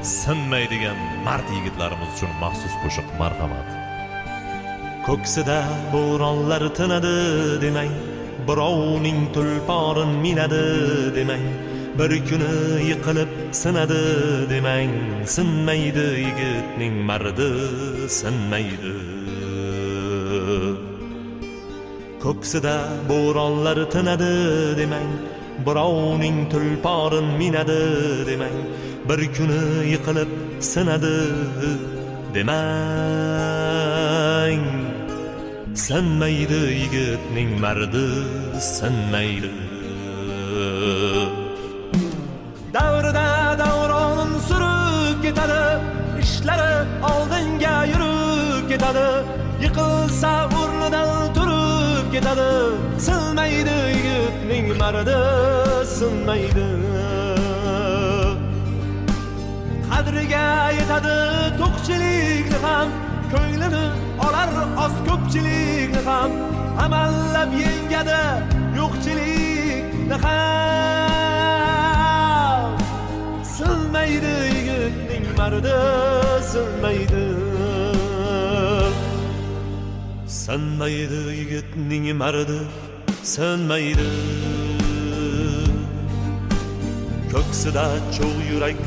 sinmaydigan mard yigitlarimiz uchun maxsus qo'shiq marhamat. Ko'ksida bo'ronlar tinadi demang, birovning tulporin minadi demang, bir kuni yiqilib sinadi demang, sinmaydi yigitning mardi, sinmaydi. Ko'ksida bo'ronlar tinadi demang, birovning tulporin minadi demang, bir kuni yiqilib sinadi demang, sinmaydi yigitning mardi, sinmaydi. Davrida davron surib ketadi, ishlari oldinga yurib ketadi, yiqilsa o'rnidan turib ketadi, sinmaydi yigitning mardi, sinmaydi. Qadriga yetadi to'qchilikni ham, ko'nglini olar oz ko'pchilikni ham, amallab yengadi yo'qchilikni ham, sinmaydi yigitning mardi, sinmaydi. Sinmaydi yigitning mardi, sinmaydi. Ko'ksida cho'g' yurak